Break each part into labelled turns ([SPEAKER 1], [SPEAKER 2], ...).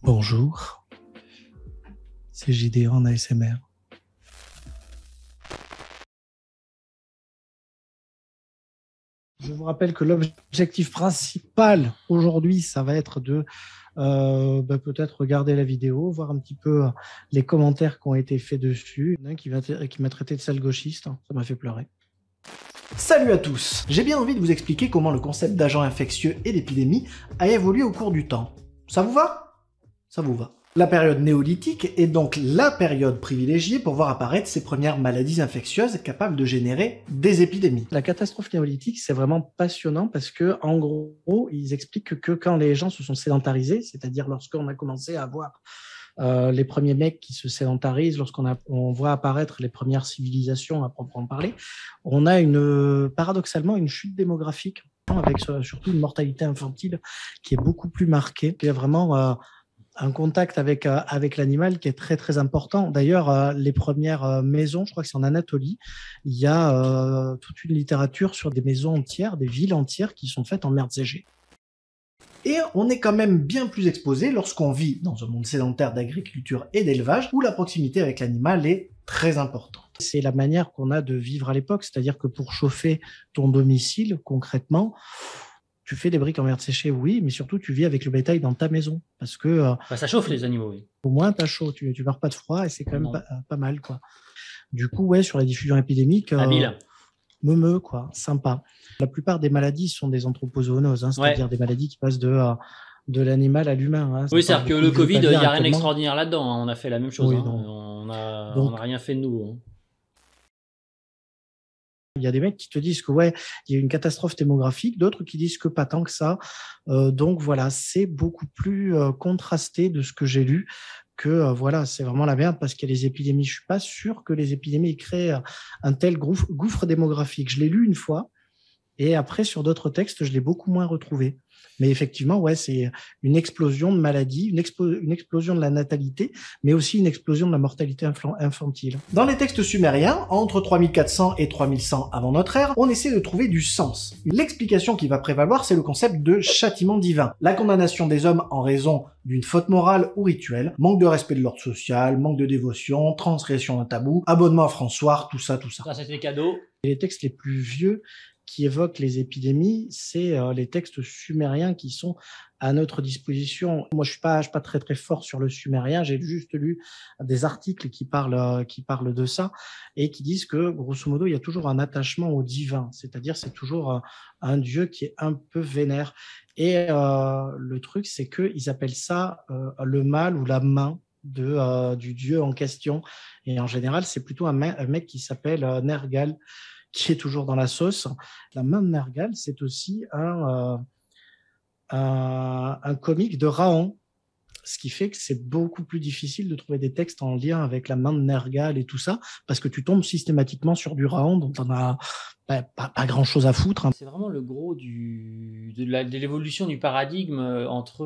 [SPEAKER 1] Bonjour, c'est JD en ASMR. Je vous rappelle que l'objectif principal aujourd'hui, ça va être de peut-être regarder la vidéo, voir un petit peu les commentaires qui ont été faits dessus. Il y en a un qui m'a traité de sale gauchiste, ça m'a fait pleurer.
[SPEAKER 2] Salut à tous! J'ai bien envie de vous expliquer comment le concept d'agent infectieux et d'épidémie a évolué au cours du temps. Ça vous va? Ça vous va. La période néolithique est donc la période privilégiée pour voir apparaître ces premières maladies infectieuses capables de générer des épidémies.
[SPEAKER 1] La catastrophe néolithique, c'est vraiment passionnant parce que, en gros, ils expliquent que quand les gens se sont sédentarisés, c'est-à-dire lorsqu'on a commencé à avoir les premiers mecs qui se sédentarisent, on voit apparaître les premières civilisations à proprement parler, on a paradoxalement une chute démographique avec surtout une mortalité infantile qui est beaucoup plus marquée. Il y a vraiment un contact avec l'animal qui est très très important. D'ailleurs, les premières maisons, je crois que c'est en Anatolie, il y a toute une littérature sur des maisons entières, des villes entières qui sont faites en merde séchée.
[SPEAKER 2] Et on est quand même bien plus exposé lorsqu'on vit dans un monde sédentaire d'agriculture et d'élevage où la proximité avec l'animal est très importante.
[SPEAKER 1] C'est la manière qu'on a de vivre à l'époque, c'est-à-dire que pour chauffer ton domicile, concrètement, tu fais des briques en merde séchée, oui, mais surtout tu vis avec le bétail dans ta maison, parce que
[SPEAKER 3] ça chauffe les animaux, oui.
[SPEAKER 1] Au moins t'as chaud, tu meurs pas de froid et c'est quand même pas mal, quoi. Du coup, ouais, sur la diffusion épidémique, meumeux, quoi, sympa. La plupart des maladies sont des anthropozoonoses, c'est-à-dire des maladies qui passent de l'animal à l'humain.
[SPEAKER 3] Oui, c'est-à-dire que le Covid, il n'y a rien d'extraordinaire là-dedans. On a fait la même chose. Oui, on n'a rien fait de nouveau.
[SPEAKER 1] Il y a des mecs qui te disent que ouais, il y a une catastrophe démographique, d'autres qui disent que pas tant que ça. Donc voilà, c'est beaucoup plus contrasté de ce que j'ai lu. Que voilà, c'est vraiment la merde parce qu'il y a les épidémies. Je suis pas sûr que les épidémies créent un tel gouffre démographique. Je l'ai lu une fois et après sur d'autres textes, je l'ai beaucoup moins retrouvé. Mais effectivement, ouais, c'est une explosion de maladies, une explosion de la natalité, mais aussi une explosion de la mortalité infantile.
[SPEAKER 2] Dans les textes sumériens, entre 3400 et 3100 avant notre ère, on essaie de trouver du sens. L'explication qui va prévaloir, c'est le concept de châtiment divin. La condamnation des hommes en raison d'une faute morale ou rituelle, manque de respect de l'ordre social, manque de dévotion, transgression d'un tabou, abonnement à François, tout ça.
[SPEAKER 3] Ça, c'était cadeau.
[SPEAKER 1] Et les textes les plus vieux qui évoquent les épidémies, c'est les textes sumériens qui sont à notre disposition. Moi, je suis pas très très fort sur le sumérien. J'ai juste lu des articles qui parlent de ça et qui disent que grosso modo, il y a toujours un attachement au divin, c'est-à-dire c'est toujours un dieu qui est un peu vénère. Et le truc, c'est que ils appellent ça le mal ou la main du dieu en question. Et en général, c'est plutôt un mec qui s'appelle Nergal, qui est toujours dans la sauce. La main de Nergal, c'est aussi un comique de Raon, ce qui fait que c'est beaucoup plus difficile de trouver des textes en lien avec la main de Nergal et tout ça, parce que tu tombes systématiquement sur du Raon dont on a pas grand-chose à foutre.
[SPEAKER 3] C'est vraiment le gros de l'évolution du paradigme entre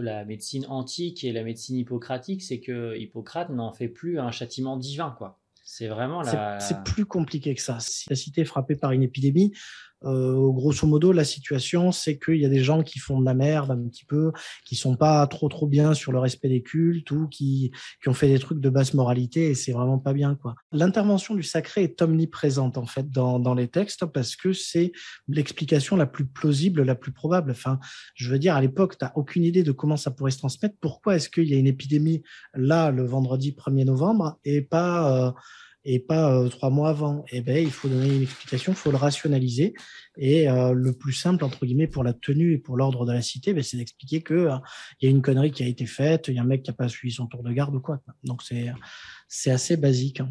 [SPEAKER 3] la médecine antique et la médecine hippocratique, c'est que Hippocrate n'en fait plus un châtiment divin, quoi. C'est vraiment
[SPEAKER 1] c'est plus compliqué que ça. Si la cité est frappée par une épidémie, grosso modo, la situation, c'est qu'il y a des gens qui font de la merde un petit peu, qui sont pas trop bien sur le respect des cultes ou qui ont fait des trucs de basse moralité et c'est vraiment pas bien, quoi. L'intervention du sacré est omniprésente, en fait, dans les textes parce que c'est l'explication la plus plausible, la plus probable. Enfin, je veux dire, à l'époque, t'as aucune idée de comment ça pourrait se transmettre. Pourquoi est-ce qu'il y a une épidémie là, le vendredi 1er novembre et pas 3 mois avant? Eh ben, il faut donner une explication, il faut le rationaliser. Et le plus simple, entre guillemets, pour la tenue et pour l'ordre de la cité, c'est d'expliquer que il y a une connerie qui a été faite, il y a un mec qui n'a pas suivi son tour de garde ou quoi. Donc c'est assez basique.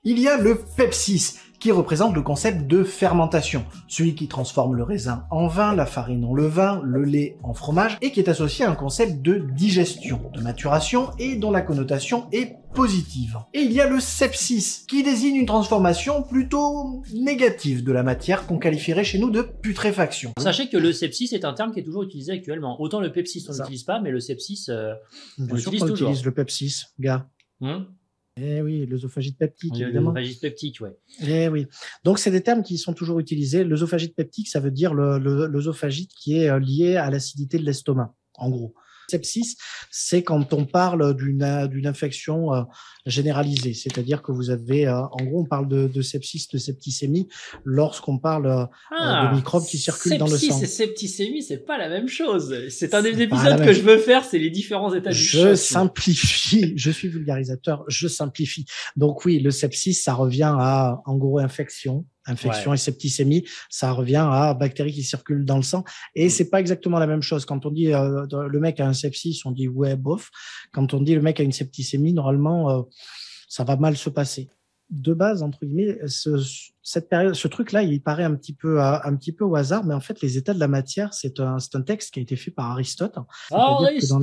[SPEAKER 2] Il y a le pepsis, qui représente le concept de fermentation, celui qui transforme le raisin en vin, la farine en levain, le lait en fromage, et qui est associé à un concept de digestion, de maturation, et dont la connotation est positive. Et il y a le sepsis, qui désigne une transformation plutôt négative de la matière qu'on qualifierait chez nous de putréfaction.
[SPEAKER 3] Sachez que le sepsis est un terme qui est toujours utilisé actuellement. Autant le pepsis on l'utilise pas, mais le sepsis on l'utilise toujours.
[SPEAKER 1] On utilise le pepsis, gars. Eh oui, l'œsophagite peptique, évidemment.
[SPEAKER 3] L'œsophagite peptique, ouais.
[SPEAKER 1] Eh oui. Donc, c'est des termes qui sont toujours utilisés. L'œsophagite peptique, ça veut dire l'œsophagite qui est lié à l'acidité de l'estomac, en gros. Sepsis, c'est quand on parle d'une infection généralisée, c'est-à-dire que vous avez, en gros, on parle de sepsis, de septicémie, lorsqu'on parle de microbes qui circulent dans le sang.
[SPEAKER 3] Sepsis et septicémie, c'est pas la même chose. C'est un des
[SPEAKER 1] C'est pas
[SPEAKER 3] épisodes
[SPEAKER 1] la
[SPEAKER 3] que je veux faire, c'est les différents états du
[SPEAKER 1] Je
[SPEAKER 3] choc.
[SPEAKER 1] simplifie, je suis vulgarisateur, je simplifie. Donc oui, le sepsis, ça revient à, en gros, infection
[SPEAKER 3] Ouais.
[SPEAKER 1] et septicémie, ça revient à bactéries qui circulent dans le sang. Et c'est pas exactement la même chose. Quand on dit le mec a un sepsis, on dit ouais, bof. Quand on dit le mec a une septicémie, normalement, ça va mal se passer. De base, entre guillemets, cette période, ce truc-là, il paraît un petit peu au hasard, mais en fait, les états de la matière, c'est un texte qui a été fait par Aristote. C'est-à-dire que dans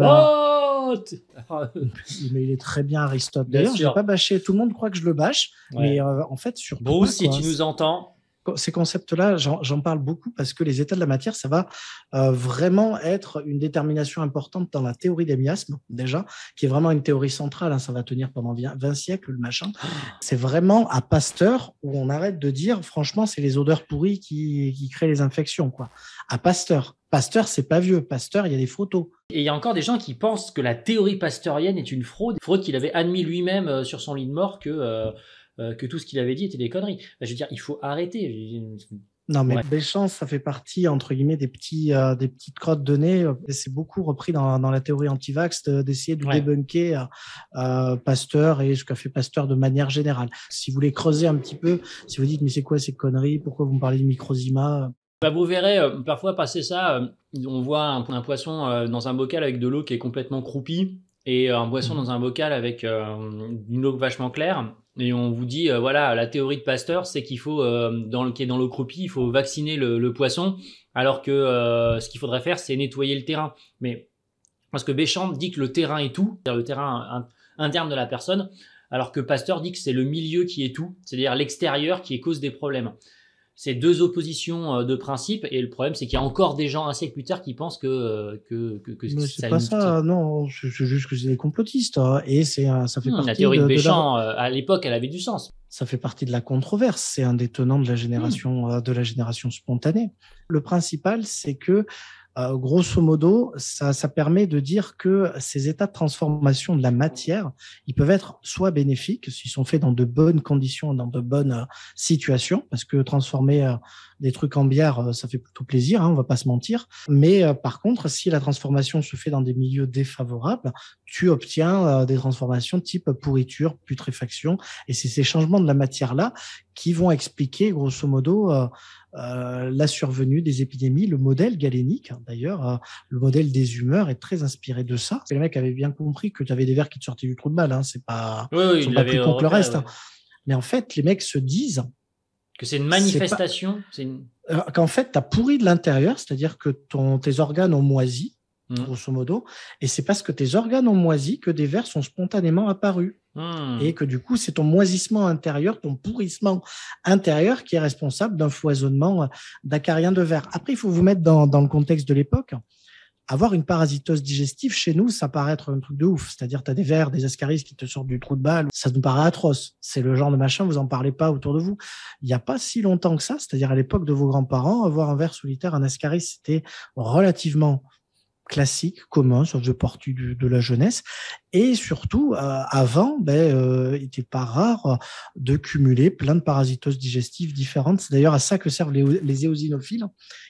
[SPEAKER 1] mais il est très bien, Aristote.
[SPEAKER 3] Bien
[SPEAKER 1] D'ailleurs, je
[SPEAKER 3] sûr.
[SPEAKER 1] l'ai pas bâché. Tout le monde croit que je le bâche,
[SPEAKER 3] Ouais.
[SPEAKER 1] mais en fait, surtout
[SPEAKER 3] Bruce,
[SPEAKER 1] pas,
[SPEAKER 3] si
[SPEAKER 1] quoi.
[SPEAKER 3] tu nous entends.
[SPEAKER 1] Ces concepts-là, j'en parle beaucoup parce que les états de la matière, ça va vraiment être une détermination importante dans la théorie des miasmes, déjà, qui est vraiment une théorie centrale. Hein, ça va tenir pendant 20 siècles, le machin. C'est vraiment à Pasteur où on arrête de dire, franchement, c'est les odeurs pourries qui créent les infections, quoi. À Pasteur. Pasteur, c'est pas vieux. Pasteur, il y a des photos.
[SPEAKER 3] Et il y a encore des gens qui pensent que la théorie pasteurienne est une fraude qu'il avait admis lui-même sur son lit de mort que tout ce qu'il avait dit était des conneries. Je veux dire, il faut arrêter.
[SPEAKER 1] Non, mais
[SPEAKER 3] Ouais.
[SPEAKER 1] Béchamp, ça fait partie, entre guillemets, des petites crottes de nez. C'est beaucoup repris dans la théorie anti-vax d'essayer de
[SPEAKER 3] Ouais.
[SPEAKER 1] débunker Pasteur et ce qu'a fait Pasteur de manière générale. Si vous voulez creuser un petit peu, si vous dites, mais c'est quoi ces conneries? Pourquoi vous me parlez de microzima?
[SPEAKER 3] Bah, vous verrez, parfois passer ça, on voit un poisson dans un bocal avec de l'eau qui est complètement croupie et un poisson dans un bocal avec une eau vachement claire. Et on vous dit, voilà, la théorie de Pasteur, c'est qu'il faut, qui est dans l'eau croupie, il faut vacciner le poisson, alors que ce qu'il faudrait faire, c'est nettoyer le terrain. Mais parce que Béchamp dit que le terrain est tout, c'est-à-dire le terrain interne de la personne, alors que Pasteur dit que c'est le milieu qui est tout, c'est-à-dire l'extérieur qui est cause des problèmes. C'est deux oppositions de principe, et le problème, c'est qu'il y a encore des gens un siècle plus tard qui pensent que
[SPEAKER 1] Mais
[SPEAKER 3] ça
[SPEAKER 1] c'est pas ça, non. C'est juste que c'est des complotistes, hein, et ça fait partie
[SPEAKER 3] la théorie de
[SPEAKER 1] la-
[SPEAKER 3] Béchamp, à l'époque, elle avait du sens.
[SPEAKER 1] ça fait partie de la controverse. C'est un des tenants de la génération spontanée. Le principal, c'est que grosso modo, ça permet de dire que ces états de transformation de la matière, ils peuvent être soit bénéfiques, s'ils sont faits dans de bonnes conditions, dans de bonnes situations, parce que transformer des trucs en bière, ça fait plutôt plaisir, hein, on va pas se mentir. Mais par contre, si la transformation se fait dans des milieux défavorables, tu obtiens des transformations type pourriture, putréfaction, et c'est ces changements de la matière-là qui vont expliquer, grosso modo, la survenue des épidémies. Le modèle galénique, d'ailleurs, le modèle des humeurs est très inspiré de ça. Les mecs avaient bien compris que tu avais des vers qui te sortaient du trou de balle. Hein. C'est pas,
[SPEAKER 3] Oui,
[SPEAKER 1] ils sont
[SPEAKER 3] il
[SPEAKER 1] pas
[SPEAKER 3] l'avait
[SPEAKER 1] plus cons que le
[SPEAKER 3] repéré,
[SPEAKER 1] reste.
[SPEAKER 3] ouais.
[SPEAKER 1] Hein. Mais en fait, les mecs se disent
[SPEAKER 3] Que c'est une manifestation. C'est une...
[SPEAKER 1] qu'en fait, tu as pourri de l'intérieur, c'est-à-dire que tes organes ont moisi, grosso modo, et c'est parce que tes organes ont moisi que des vers sont spontanément apparus. Et que du coup, c'est ton moisissement intérieur, ton pourrissement intérieur qui est responsable d'un foisonnement d'acariens de vers. Après, il faut vous mettre dans le contexte de l'époque. Avoir une parasitose digestive, chez nous, ça paraît être un truc de ouf. C'est-à-dire, tu as des vers, des ascaris qui te sortent du trou de balle. Ça nous paraît atroce. C'est le genre de machin, vous en parlez pas autour de vous. Il n'y a pas si longtemps que ça, c'est-à-dire à l'époque de vos grands-parents, avoir un ver solitaire, un ascaris, c'était relativement classique, commun, sur le portu de la jeunesse. Et surtout, avant, il n'était pas rare de cumuler plein de parasitoses digestives différentes. C'est d'ailleurs à ça que servent les éosinophiles,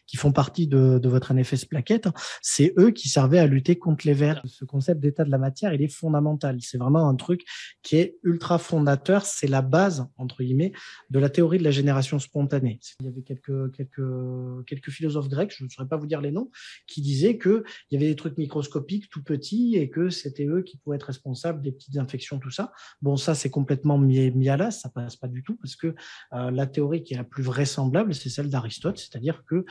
[SPEAKER 1] qui font partie de votre NFS plaquette. C'est eux qui servaient à lutter contre les vers. Ce concept d'état de la matière, il est fondamental. C'est vraiment un truc qui est ultra fondateur. C'est la base, entre guillemets, de la théorie de la génération spontanée. Il y avait quelques philosophes grecs, je ne saurais pas vous dire les noms, qui disaient que il y avait des trucs microscopiques tout petits et que c'était eux qui pouvaient être responsables des petites infections, tout ça. Bon, ça, c'est complètement mis à l'as, ça passe pas du tout parce que la théorie qui est la plus vraisemblable, c'est celle d'Aristote, c'est-à-dire que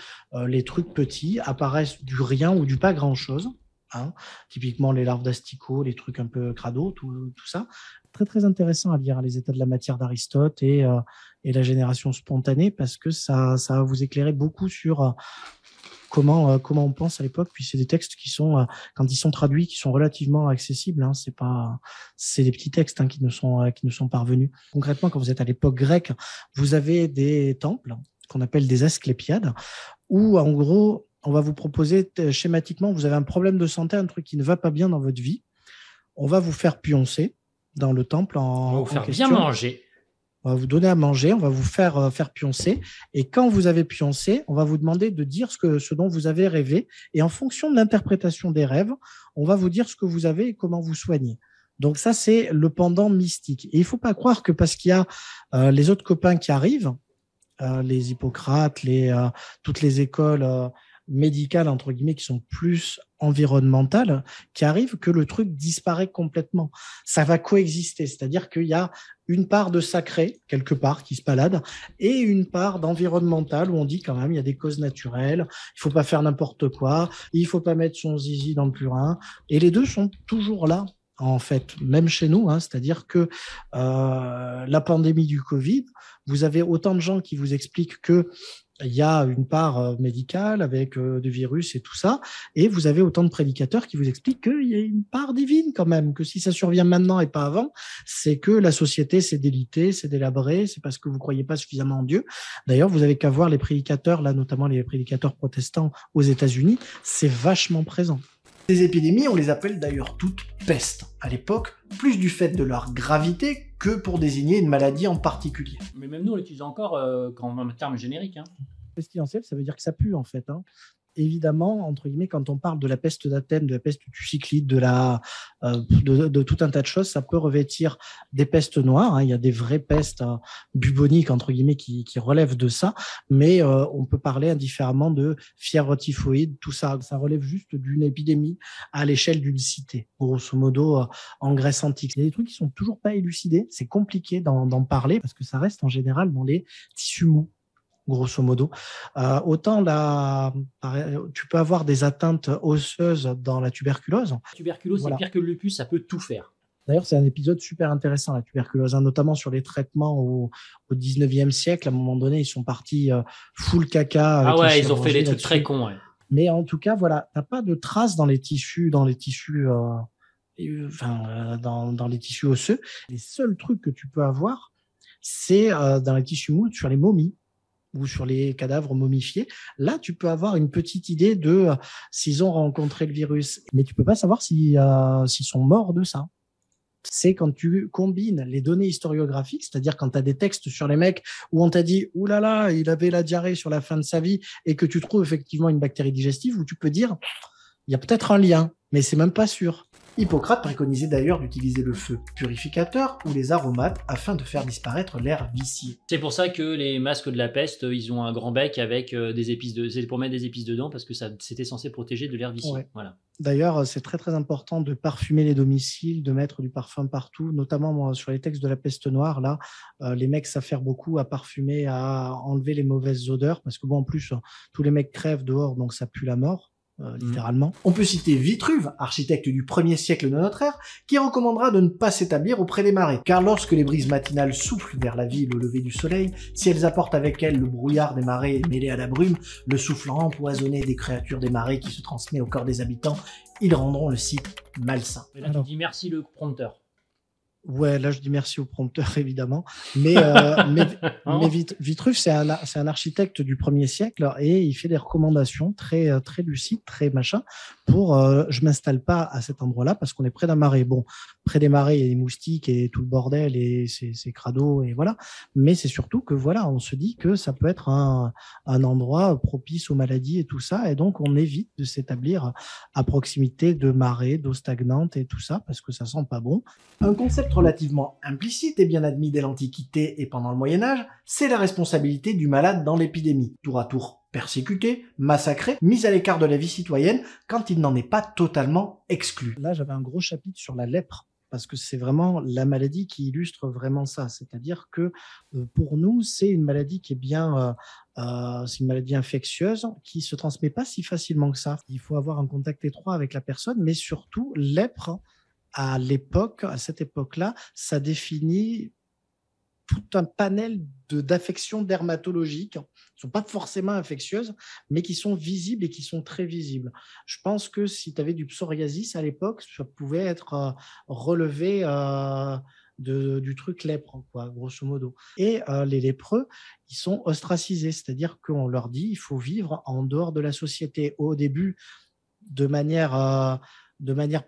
[SPEAKER 1] les trucs petits apparaissent du rien ou du pas grand-chose. Hein. Typiquement, les larves d'asticots, les trucs un peu crado, tout ça. Très, très intéressant à lire les états de la matière d'Aristote et la génération spontanée parce que ça va vous éclairer beaucoup sur comment on pense à l'époque. Puis c'est des textes qui sont, quand ils sont traduits, qui sont relativement accessibles. Hein. C'est des petits textes hein, qui nous sont parvenus. Concrètement, quand vous êtes à l'époque grecque, vous avez des temples qu'on appelle des asclépiades, où en gros, on va vous proposer schématiquement, vous avez un problème de santé, un truc qui ne va pas bien dans votre vie, on va vous faire pioncer dans le temple
[SPEAKER 3] On va vous faire
[SPEAKER 1] question.
[SPEAKER 3] bien manger.
[SPEAKER 1] On va vous donner à manger, on va vous faire pioncer. Et quand vous avez pioncé, on va vous demander de dire ce dont vous avez rêvé. Et en fonction de l'interprétation des rêves, on va vous dire ce que vous avez et comment vous soigner. Donc ça, c'est le pendant mystique. Et il faut pas croire que parce qu'il y a les autres copains qui arrivent, les Hippocrates, toutes les écoles médicales, entre guillemets, qui sont plus environnementales, qui arrivent, que le truc disparaît complètement. Ça va coexister, c'est-à-dire qu'il y a une part de sacré, quelque part, qui se balade, et une part d'environnemental, où on dit quand même, il y a des causes naturelles, il faut pas faire n'importe quoi, il faut pas mettre son zizi dans le purin, et les deux sont toujours là, en fait, même chez nous, hein, c'est-à-dire que la pandémie du Covid, vous avez autant de gens qui vous expliquent que il y a une part médicale avec du virus et tout ça, et vous avez autant de prédicateurs qui vous expliquent qu'il y a une part divine quand même, que si ça survient maintenant et pas avant, c'est que la société s'est délitée, s'est délabrée, c'est parce que vous croyez pas suffisamment en Dieu. D'ailleurs, vous avez qu'à voir les prédicateurs, là notamment les prédicateurs protestants aux États-Unis, c'est vachement présent.
[SPEAKER 2] Ces épidémies, on les appelle d'ailleurs toutes pestes à l'époque, plus du fait de leur gravité que pour désigner une maladie en particulier.
[SPEAKER 3] Mais même nous, on l'utilise encore en termes génériques. Hein.
[SPEAKER 1] Pestilentiel, ça veut dire que ça pue en fait. Hein. Évidemment, entre guillemets, quand on parle de la peste d'Athènes, de la peste du Cyclide, de tout un tas de choses, ça peut revêtir des pestes noires. Hein. Il y a des vraies pestes buboniques, entre guillemets, qui relèvent de ça. Mais on peut parler indifféremment de fièvre typhoïde, tout ça. Ça relève juste d'une épidémie à l'échelle d'une cité, grosso modo, en Grèce antique. Il y a des trucs qui sont toujours pas élucidés. C'est compliqué d'en parler parce que ça reste en général dans les tissus mous, grosso modo. Autant tu peux avoir des atteintes osseuses dans la tuberculose.
[SPEAKER 3] La tuberculose, voilà. C'est pire que le lupus, ça peut tout faire.
[SPEAKER 1] D'ailleurs, c'est un épisode super intéressant, la tuberculose, hein, notamment sur les traitements au 19e siècle. À un moment donné, ils sont partis full caca.
[SPEAKER 3] Ah ouais, ils ont fait des trucs très cons. Ouais.
[SPEAKER 1] Mais en tout cas, voilà, t'as pas de traces dans les tissus dans les tissus osseux. Les seuls trucs que tu peux avoir, c'est dans les tissus mous, sur les momies ou sur les cadavres momifiés. Là, tu peux avoir une petite idée de s'ils ont rencontré le virus, mais tu peux pas savoir s'ils sont morts de ça. C'est quand tu combines les données historiographiques, c'est-à-dire quand tu as des textes sur les mecs où on t'a dit « Ouh là là, il avait la diarrhée sur la fin de sa vie » et que tu trouves effectivement une bactérie digestive, où tu peux dire « Il y a peut-être un lien, mais c'est même pas sûr ».
[SPEAKER 2] Hippocrate préconisait d'ailleurs d'utiliser le feu purificateur ou les aromates afin de faire disparaître l'air vicié.
[SPEAKER 3] C'est pour ça que les masques de la peste, ils ont un grand bec avec des épices c'est pour mettre des épices dedans parce que c'était censé protéger de l'air vicié. Ouais. Voilà.
[SPEAKER 1] D'ailleurs, c'est très très important de parfumer les domiciles, de mettre du parfum partout, notamment moi, sur les textes de la peste noire, là, les mecs s'affairent beaucoup à parfumer, à enlever les mauvaises odeurs, parce que bon, en plus, tous les mecs crèvent dehors, donc ça pue la mort. Littéralement.
[SPEAKER 2] On peut citer Vitruve, architecte du 1er siècle de notre ère, qui recommandera de ne pas s'établir auprès des marais, car lorsque les brises matinales soufflent vers la ville au lever du soleil, si elles apportent avec elles le brouillard des marais mêlé à la brume, le souffle empoisonné des créatures des marais qui se transmet au corps des habitants, ils rendront le site malsain.
[SPEAKER 3] Et là, tu dis merci le prompteur.
[SPEAKER 1] Ouais, là je dis merci au prompteur évidemment, mais Vitruve c'est un architecte du 1er siècle et il fait des recommandations très très lucides, très machin pour je m'installe pas à cet endroit-là parce qu'on est près d'un marais. Bon, près des marais il y a des moustiques et tout le bordel et c'est crado et voilà, mais c'est surtout que voilà, on se dit que ça peut être un endroit propice aux maladies et tout ça et donc on évite de s'établir à proximité de marais, d'eau stagnante et tout ça parce que ça sent pas bon.
[SPEAKER 2] Un concept relativement implicite et bien admis dès l'Antiquité et pendant le Moyen-Âge, c'est la responsabilité du malade dans l'épidémie, tour à tour persécuté, massacré, mis à l'écart de la vie citoyenne quand il n'en est pas totalement exclu.
[SPEAKER 1] Là, j'avais un gros chapitre sur la lèpre, parce que c'est vraiment la maladie qui illustre vraiment ça, c'est-à-dire que pour nous, c'est une maladie qui est bien... c'est une maladie infectieuse qui se transmet pas si facilement que ça. Il faut avoir un contact étroit avec la personne, mais surtout, lèpre, à cette époque-là, ça définit tout un panel d'affections dermatologiques, qui ne sont pas forcément infectieuses, mais qui sont visibles et qui sont très visibles. Je pense que si tu avais du psoriasis à l'époque, ça pouvait être relevé du truc lèpre, quoi, grosso modo. Et les lépreux, ils sont ostracisés, c'est-à-dire qu'on leur dit il faut vivre en dehors de la société. Au début, de manière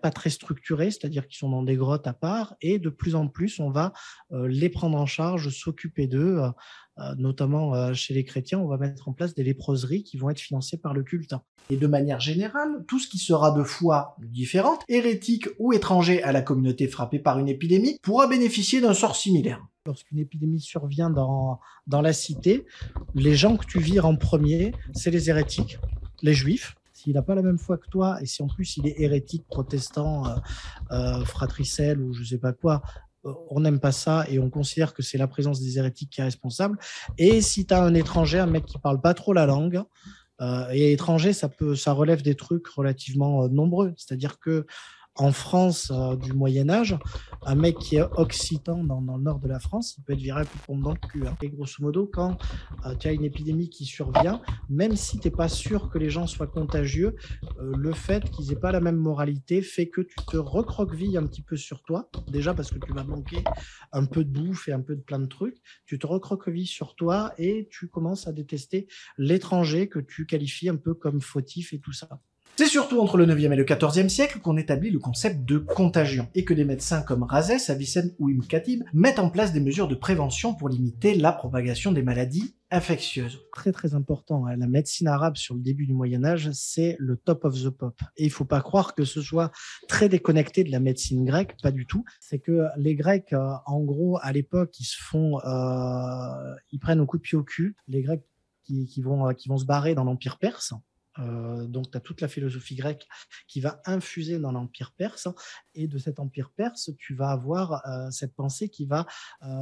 [SPEAKER 1] pas très structurée, c'est-à-dire qu'ils sont dans des grottes à part, et de plus en plus, on va les prendre en charge, s'occuper d'eux, notamment chez les chrétiens, on va mettre en place des léproseries qui vont être financées par le culte.
[SPEAKER 2] Et de manière générale, tout ce qui sera de foi différente, hérétique ou étranger à la communauté frappée par une épidémie, pourra bénéficier d'un sort similaire.
[SPEAKER 1] Lorsqu'une épidémie survient dans la cité, les gens que tu vires en premier, c'est les hérétiques, les juifs. S'il n'a pas la même foi que toi, et si en plus il est hérétique, protestant, fratricelle ou je ne sais pas quoi, on n'aime pas ça et on considère que c'est la présence des hérétiques qui est responsable. Et si tu as un étranger, un mec qui ne parle pas trop la langue, et étranger, ça relève des trucs relativement nombreux. C'est-à-dire que en France du Moyen-Âge, un mec qui est occitan dans le nord de la France, il peut être viré à coup de pompe dans le cul. Hein. Et grosso modo, quand tu as une épidémie qui survient, même si tu n'es pas sûr que les gens soient contagieux, le fait qu'ils n'aient pas la même moralité fait que tu te recroquevilles un petit peu sur toi. Déjà parce que tu vas manquer un peu de bouffe et un peu de plein de trucs. Tu te recroquevilles sur toi et tu commences à détester l'étranger que tu qualifies un peu comme fautif et tout ça.
[SPEAKER 2] C'est surtout entre le 9e et le 14e siècle qu'on établit le concept de contagion, et que des médecins comme Rhazès, Avicenne ou Ibn Khatib mettent en place des mesures de prévention pour limiter la propagation des maladies infectieuses.
[SPEAKER 1] Très très important, hein. La médecine arabe sur le début du Moyen-Âge, c'est le top of the pop. Et il ne faut pas croire que ce soit très déconnecté de la médecine grecque, pas du tout. C'est que les Grecs, en gros, à l'époque, ils prennent un coup de pied au cul. Les Grecs qui vont se barrer dans l'Empire perse. Donc, tu as toute la philosophie grecque qui va infuser dans l'Empire perse, et de cet Empire perse, tu vas avoir cette pensée qui va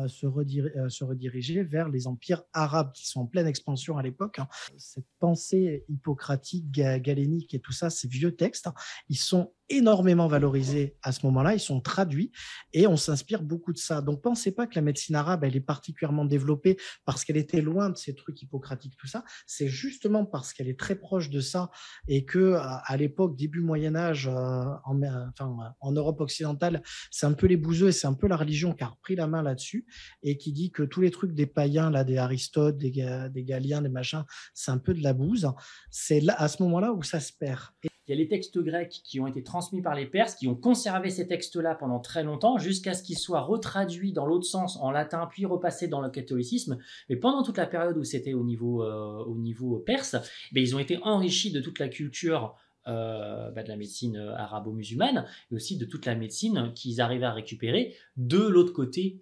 [SPEAKER 1] se rediriger vers les empires arabes qui sont en pleine expansion à l'époque. Hein. Cette pensée hippocratique, galénique et tout ça, ces vieux textes, ils sont énormément valorisés à ce moment-là, ils sont traduits et on s'inspire beaucoup de ça. Donc, pensez pas que la médecine arabe, elle est particulièrement développée parce qu'elle était loin de ces trucs hippocratiques, tout ça. C'est justement parce qu'elle est très proche de ça et que à l'époque, début Moyen-Âge, en Europe occidentale, c'est un peu les bouseux et c'est un peu la religion qui a repris la main là-dessus et qui dit que tous les trucs des païens, là, des Aristote, des Galiens, des machins, c'est un peu de la bouse. C'est là, à ce moment-là où ça se perd.
[SPEAKER 3] Il y a les textes grecs qui ont été transmis par les Perses, qui ont conservé ces textes-là pendant très longtemps, jusqu'à ce qu'ils soient retraduits dans l'autre sens, en latin, puis repassés dans le catholicisme. Mais pendant toute la période où c'était au niveau perse, ils ont été enrichis de toute la culture de la médecine arabo-musulmane, et aussi de toute la médecine qu'ils arrivaient à récupérer de l'autre côté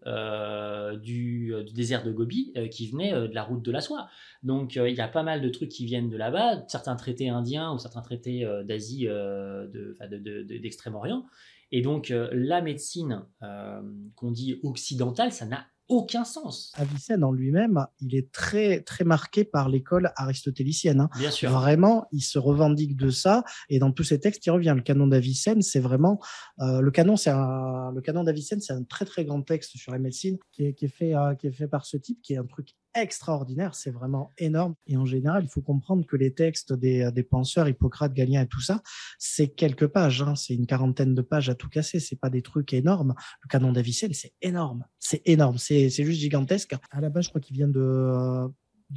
[SPEAKER 3] du désert de Gobi, qui venait de la route de la soie. Donc il y a pas mal de trucs qui viennent de là-bas, certains traités indiens ou certains traités d'Asie, d'Extrême-Orient. Et donc la médecine qu'on dit occidentale, ça n'a aucun sens.
[SPEAKER 1] Avicenne en lui-même, il est très très marqué par l'école aristotélicienne. Hein.
[SPEAKER 3] Bien sûr.
[SPEAKER 1] Vraiment, il se revendique de ça et dans tous ses textes, il revient. Le canon d'Avicenne, c'est vraiment le canon d'Avicenne, c'est un très très grand texte sur la médecine qui est fait par ce type, qui est un truc extraordinaire, c'est vraiment énorme. Et en général, il faut comprendre que les textes des penseurs, Hippocrate, Galien et tout ça, c'est quelques pages, hein, c'est une quarantaine de pages à tout casser, c'est pas des trucs énormes. Le canon d'Avicenne, c'est énorme, c'est juste gigantesque. À la base, je crois qu'il vient de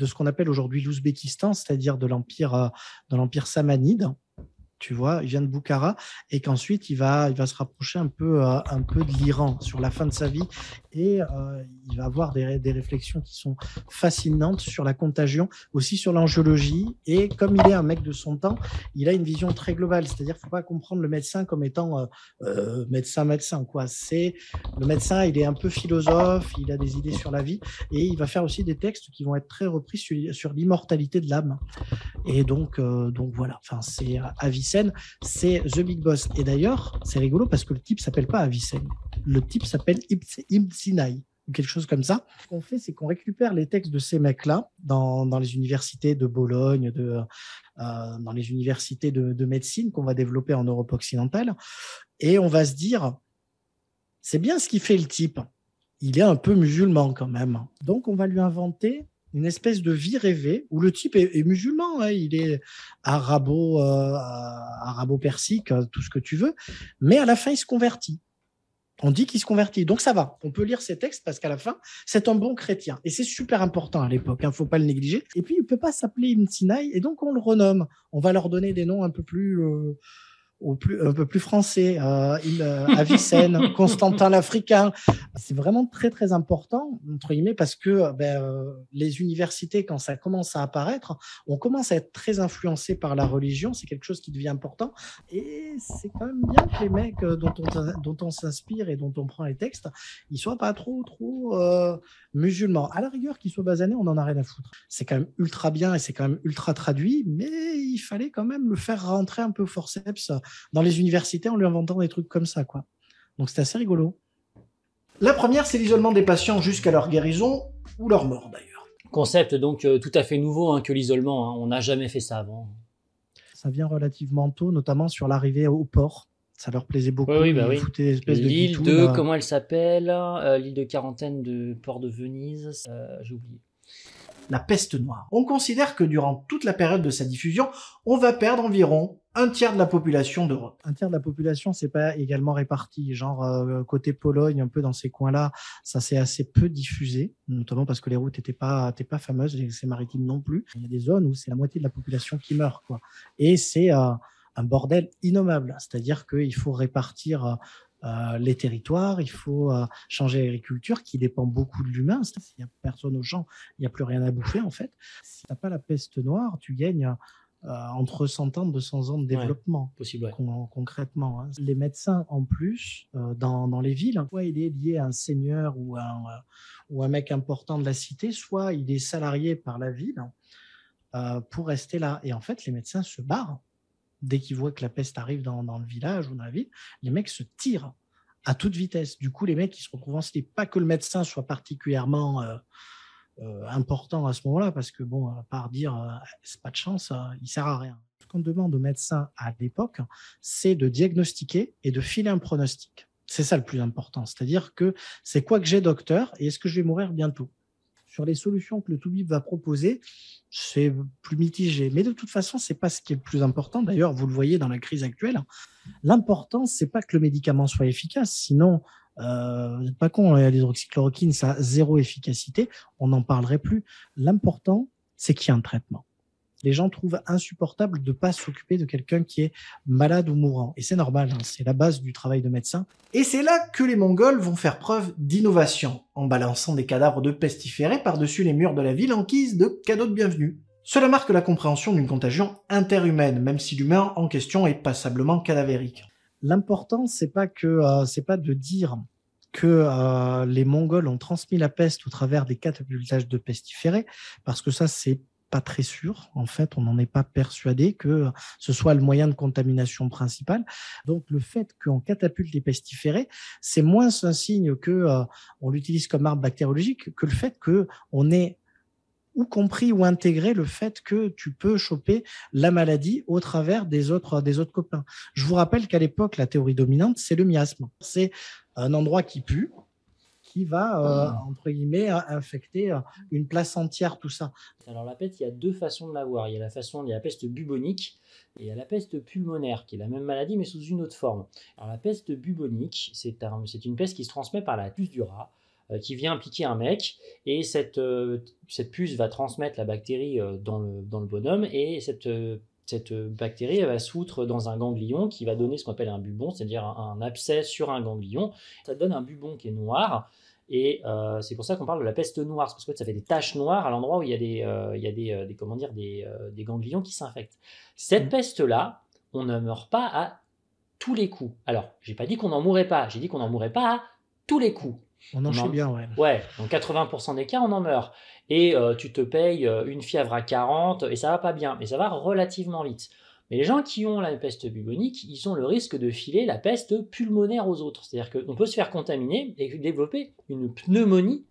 [SPEAKER 1] ce qu'on appelle aujourd'hui l'Ouzbékistan, c'est-à-dire de l'empire samanide. Tu vois, il vient de Boukhara et qu'ensuite il va se rapprocher un peu de l'Iran sur la fin de sa vie et il va avoir des réflexions qui sont fascinantes sur la contagion, aussi sur l'angiologie, et comme il est un mec de son temps, il a une vision très globale, c'est-à-dire qu'il ne faut pas comprendre le médecin comme étant médecin quoi. C'est le médecin, il est un peu philosophe, il a des idées sur la vie et il va faire aussi des textes qui vont être très repris sur l'immortalité de l'âme. Et donc voilà, enfin c'est Avicenne, c'est The Big Boss. Et d'ailleurs, c'est rigolo parce que le type s'appelle pas Avicenne. Le type s'appelle Ibn Sinaï ou quelque chose comme ça. Ce qu'on fait, c'est qu'on récupère les textes de ces mecs-là dans les universités de Bologne, dans les universités de médecine qu'on va développer en Europe occidentale. Et on va se dire, c'est bien ce qu'il fait le type, il est un peu musulman quand même. Donc, on va lui inventer une espèce de vie rêvée où le type est musulman, hein, il est arabo-persique, tout ce que tu veux, mais à la fin, il se convertit. On dit qu'il se convertit, donc ça va. On peut lire ces textes parce qu'à la fin, c'est un bon chrétien. Et c'est super important à l'époque, il ne faut pas le négliger. Et puis, il ne peut pas s'appeler Ibn Sinaï, et donc on le renomme. On va leur donner des noms un peu plus français, Avicenne, Constantin l'Africain. C'est vraiment très, très important, entre guillemets, parce que les universités, quand ça commence à apparaître, on commence à être très influencé par la religion. C'est quelque chose qui devient important. Et c'est quand même bien que les mecs dont on s'inspire et dont on prend les textes, ils soient pas trop musulmans. À la rigueur, qu'ils soient basanés, on en a rien à foutre. C'est quand même ultra bien et c'est quand même ultra traduit, mais il fallait quand même le faire rentrer un peu forceps dans les universités en lui inventant des trucs comme ça, quoi. Donc c'est assez rigolo.
[SPEAKER 2] La première, c'est l'isolement des patients jusqu'à leur guérison ou leur mort d'ailleurs.
[SPEAKER 3] Concept donc tout à fait nouveau, hein, que l'isolement, hein. On n'a jamais fait ça avant.
[SPEAKER 1] Ça vient relativement tôt, notamment sur l'arrivée au port. Ça leur plaisait beaucoup.
[SPEAKER 3] Oui,
[SPEAKER 1] ils foutaient des espèces
[SPEAKER 3] l'île
[SPEAKER 1] de
[SPEAKER 3] comment elle s'appelle, l'île de quarantaine de Port de Venise, j'ai oublié.
[SPEAKER 2] La peste noire. On considère que durant toute la période de sa diffusion, on va perdre environ un tiers de la population d'Europe.
[SPEAKER 1] Un tiers de la population, c'est pas également réparti. Genre, côté Pologne, un peu dans ces coins-là, ça s'est assez peu diffusé, notamment parce que les routes n'étaient pas fameuses, les accès maritimes non plus. Il y a des zones où c'est la moitié de la population qui meurt, quoi. Et c'est un bordel innommable. C'est-à-dire qu'il faut répartir les territoires, il faut changer l'agriculture qui dépend beaucoup de l'humain. S'il n'y a personne au champ, il n'y a plus rien à bouffer, en fait. Si tu n'as pas la peste noire, tu gagnes entre 100 ans et 200 ans de développement,
[SPEAKER 3] possible,
[SPEAKER 1] concrètement. Hein. Les médecins, en plus, dans les villes, soit il est lié à un seigneur ou un mec important de la cité, soit il est salarié par la ville pour rester là. Et en fait, les médecins se barrent. Dès qu'ils voient que la peste arrive dans le village ou dans la ville, les mecs se tirent à toute vitesse. Du coup, les mecs, ils se retrouvent en cité. Pas que le médecin soit particulièrement important à ce moment-là, parce que, bon, à part dire c'est pas de chance, il sert à rien. Ce qu'on demande aux médecins à l'époque, c'est de diagnostiquer et de filer un pronostic. C'est ça le plus important. C'est-à-dire que c'est quoi que j'ai, docteur, et est-ce que je vais mourir bientôt? Sur les solutions que le Toubib va proposer, c'est plus mitigé. Mais de toute façon, c'est pas ce qui est le plus important. D'ailleurs, vous le voyez dans la crise actuelle. L'important, c'est pas que le médicament soit efficace. Sinon, vous n'êtes pas con, l'hydroxychloroquine, ça a zéro efficacité. On n'en parlerait plus. L'important, c'est qu'il y ait un traitement. Les gens trouvent insupportable de ne pas s'occuper de quelqu'un qui est malade ou mourant. Et c'est normal, hein, c'est la base du travail de médecin.
[SPEAKER 2] Et c'est là que les Mongols vont faire preuve d'innovation, en balançant des cadavres de pestiférés par-dessus les murs de la ville en guise de cadeaux de bienvenue. Cela marque la compréhension d'une contagion interhumaine, même si l'humain en question est passablement cadavérique.
[SPEAKER 1] L'important, c'est pas de dire que les Mongols ont transmis la peste au travers des catapultages de pestiférés, parce que ça, c'est pas très sûr. En fait, on n'en est pas persuadé que ce soit le moyen de contamination principal. Donc, le fait qu'on catapulte les pestiférés, c'est moins un signe que on l'utilise comme arme bactériologique que le fait qu'on ait ou compris ou intégré le fait que tu peux choper la maladie au travers des autres copains. Je vous rappelle qu'à l'époque, la théorie dominante, c'est le miasme. C'est un endroit qui pue, qui va, entre guillemets, infecter une place entière, tout ça.
[SPEAKER 3] Alors la peste, il y a deux façons de l'avoir. Il y a la peste bubonique et il y a la peste pulmonaire, qui est la même maladie mais sous une autre forme. Alors la peste bubonique, c'est une peste qui se transmet par la puce du rat, qui vient piquer un mec, et cette puce va transmettre la bactérie dans le bonhomme, et cette bactérie elle va se foutre dans un ganglion qui va donner ce qu'on appelle un bubon, c'est-à-dire un abcès sur un ganglion. Ça donne un bubon qui est noir, et c'est pour ça qu'on parle de la peste noire, parce que ça fait des taches noires à l'endroit où il y a des ganglions qui s'infectent. Cette peste-là, on ne meurt pas à tous les coups. Alors, j'ai pas dit qu'on n'en mourrait pas, j'ai dit qu'on n'en mourrait pas à tous les coups.
[SPEAKER 1] On en chie bien, ouais.
[SPEAKER 3] Ouais, dans 80% des cas, on en meurt. Et tu te payes une fièvre à 40, et ça va pas bien, mais ça va relativement vite. Mais les gens qui ont la peste bubonique, ils ont le risque de filer la peste pulmonaire aux autres. C'est-à-dire qu'on peut se faire contaminer et développer une pneumonie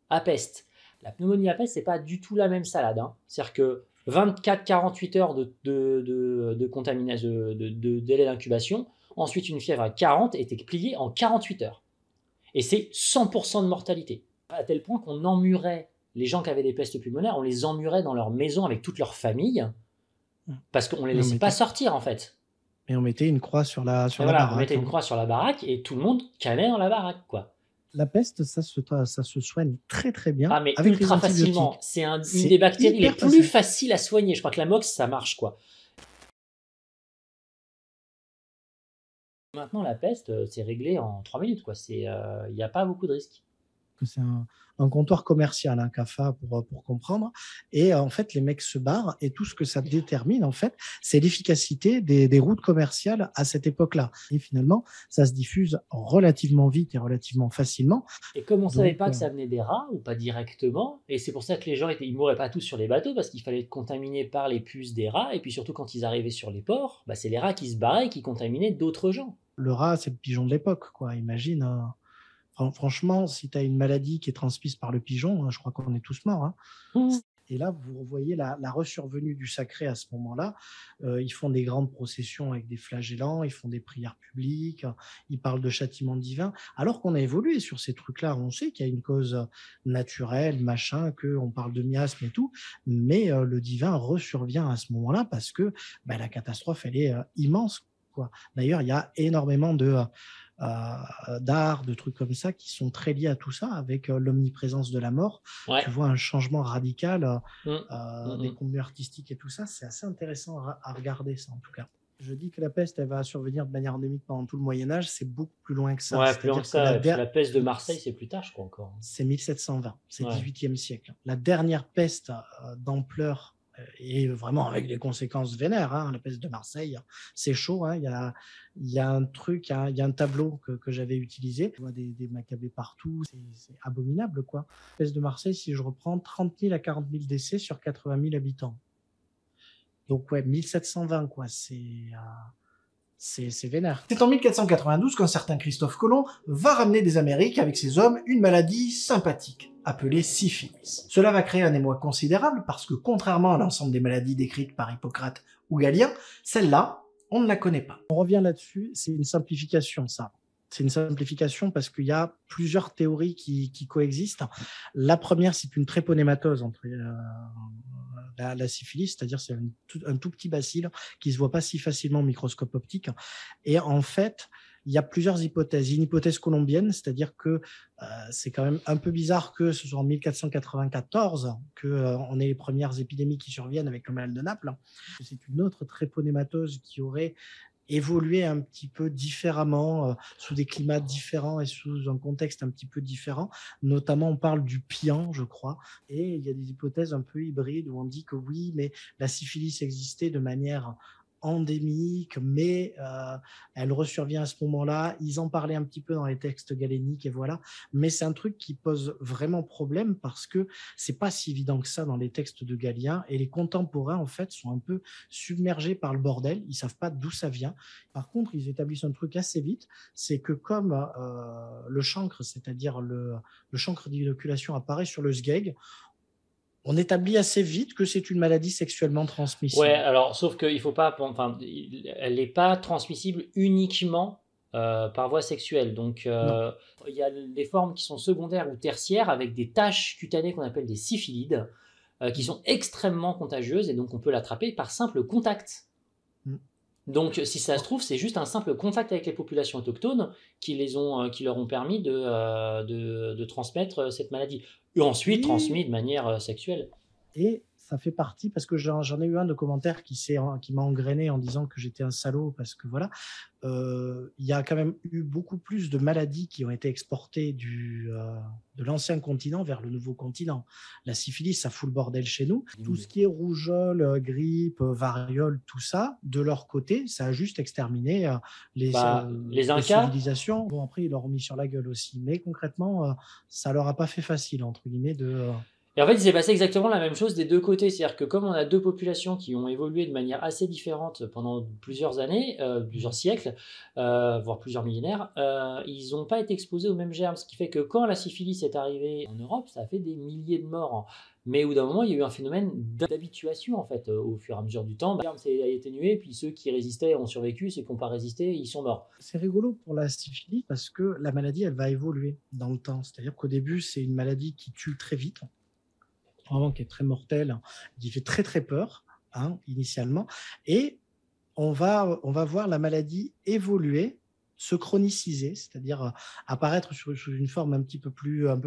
[SPEAKER 3] à peste. La pneumonie à peste, c'est pas du tout la même salade. Hein. C'est-à-dire que 24-48 heures de contamination, de délai d'incubation, ensuite une fièvre à 40 et t'es plié en 48 heures. Et c'est 100% de mortalité. À tel point qu'on emmurait les gens qui avaient des pestes pulmonaires, on les emmurait dans leur maison avec toute leur famille, parce qu'on les laissait pas sortir en fait.
[SPEAKER 1] Et on mettait une croix sur la
[SPEAKER 3] voilà,
[SPEAKER 1] baraque.
[SPEAKER 3] On mettait une croix sur la baraque et tout le monde calait dans la baraque, quoi.
[SPEAKER 1] La peste, ça se soigne très très bien.
[SPEAKER 3] Ah, mais
[SPEAKER 1] avec
[SPEAKER 3] ultra
[SPEAKER 1] les
[SPEAKER 3] facilement. C'est une des bactéries les plus faciles à soigner. Je crois que la mox, ça marche, quoi. Maintenant, la peste, c'est réglé en 3 minutes, quoi. Il n'y a pas beaucoup de risques.
[SPEAKER 1] C'est un comptoir commercial, un CAFA pour comprendre. Et en fait, les mecs se barrent et tout ce que ça détermine, en fait, c'est l'efficacité des routes commerciales à cette époque-là. Et finalement, ça se diffuse relativement vite et relativement facilement.
[SPEAKER 3] Et comme on ne savait pas que ça venait des rats ou pas directement, et c'est pour ça que les gens ils mouraient pas tous sur les bateaux parce qu'il fallait être contaminé par les puces des rats. Et puis surtout quand ils arrivaient sur les ports, c'est les rats qui se barraient et qui contaminaient d'autres gens.
[SPEAKER 1] Le rat, c'est le pigeon de l'époque, quoi. Imagine. Franchement, si tu as une maladie qui est transmise par le pigeon, je crois qu'on est tous morts. Hein. Et là, vous voyez la resurvenue du sacré à ce moment-là. Ils font des grandes processions avec des flagellants, ils font des prières publiques, ils parlent de châtiment divin. Alors qu'on a évolué sur ces trucs-là, on sait qu'il y a une cause naturelle, machin, qu'on parle de miasme et tout, mais le divin resurvient à ce moment-là parce que la catastrophe, elle est immense, quoi. D'ailleurs, il y a énormément d'art, de trucs comme ça qui sont très liés à tout ça, avec l'omniprésence de la mort. Ouais. Tu vois un changement radical des contenus artistiques et tout ça. C'est assez intéressant à regarder, ça, en tout cas. Je dis que la peste, elle va survenir de manière endémique pendant tout le Moyen-Âge. C'est beaucoup plus loin que ça.
[SPEAKER 3] Ouais, plus loin que ça. La peste de Marseille, c'est plus tard, je crois, encore.
[SPEAKER 1] C'est 1720. C'est 18e siècle. La dernière peste d'ampleur et vraiment avec des conséquences vénères, hein. La peste de Marseille, c'est chaud, hein. Il y a un truc, il y a un tableau que j'avais utilisé. Je vois des macabées partout, c'est abominable, quoi. La peste de Marseille, si je reprends, 30 000 à 40 000 décès sur 80 000 habitants. Donc ouais, 1720, quoi, c'est vénère.
[SPEAKER 2] C'est en 1492 qu'un certain Christophe Colomb va ramener des Amériques avec ses hommes une maladie sympathique, appelée syphilis. Cela va créer un émoi considérable parce que contrairement à l'ensemble des maladies décrites par Hippocrate ou Galien, celle-là, on ne la connaît pas.
[SPEAKER 1] On revient là-dessus, c'est une simplification, ça. C'est une simplification parce qu'il y a plusieurs théories qui coexistent. La première, c'est une tréponématose entre la syphilis, c'est-à-dire c'est un tout petit bacille qui ne se voit pas si facilement au microscope optique. Et en fait, il y a plusieurs hypothèses. Une hypothèse colombienne, c'est-à-dire que c'est quand même un peu bizarre que ce soit en 1494 qu'on ait les premières épidémies qui surviennent avec le mal de Naples. C'est une autre tréponématose qui aurait évolué un petit peu différemment, sous des climats différents et sous un contexte un petit peu différent. Notamment, on parle du pian, je crois, et il y a des hypothèses un peu hybrides où on dit que oui, mais la syphilis existait de manière endémique, mais elle ressurvient à ce moment-là. Ils en parlaient un petit peu dans les textes galéniques et voilà. Mais c'est un truc qui pose vraiment problème parce que c'est pas si évident que ça dans les textes de Galien et les contemporains en fait sont un peu submergés par le bordel. Ils savent pas d'où ça vient. Par contre, ils établissent un truc assez vite, c'est que comme le chancre, c'est-à-dire le chancre d'inoculation apparaît sur le sgeg, on établit assez vite que c'est une maladie sexuellement transmissible.
[SPEAKER 3] Ouais, alors, sauf qu'il faut pas, elle n'est pas transmissible uniquement par voie sexuelle. Donc, il y a des formes qui sont secondaires ou tertiaires avec des taches cutanées qu'on appelle des syphilides, qui sont extrêmement contagieuses et donc on peut l'attraper par simple contact. Donc, si ça se trouve, c'est juste un simple contact avec les populations autochtones qui leur ont permis de transmettre cette maladie. Et ensuite transmis de manière sexuelle.
[SPEAKER 1] Et ça fait partie, parce que j'en ai eu un de commentaires qui m'a engrainé en disant que j'étais un salaud, parce que voilà, il y a quand même eu beaucoup plus de maladies qui ont été exportées de l'ancien continent vers le nouveau continent. La syphilis, ça fout le bordel chez nous. Tout ce qui est rougeole, grippe, variole, tout ça, de leur côté, ça a juste exterminé les civilisations. Bon, après, ils leur ont mis sur la gueule aussi. Mais concrètement, ça leur a pas fait facile, entre guillemets,
[SPEAKER 3] Et en fait, il s'est passé exactement la même chose des deux côtés. C'est-à-dire que comme on a deux populations qui ont évolué de manière assez différente pendant plusieurs années, plusieurs siècles, voire plusieurs millénaires, ils n'ont pas été exposés aux mêmes germes. Ce qui fait que quand la syphilis est arrivée en Europe, ça a fait des milliers de morts. Mais au bout d'un moment, il y a eu un phénomène d'habituation, en fait, au fur et à mesure du temps. Le germe s'est atténué, puis ceux qui résistaient ont survécu, ceux qui n'ont pas résisté, ils sont morts.
[SPEAKER 1] C'est rigolo pour la syphilis parce que la maladie, elle va évoluer dans le temps. C'est-à-dire qu'au début, c'est une maladie qui tue très vite, vraiment qui est très mortelle, qui fait très très peur, initialement. Et on va voir la maladie évoluer, se chroniciser, c'est-à-dire apparaître sous une forme un peu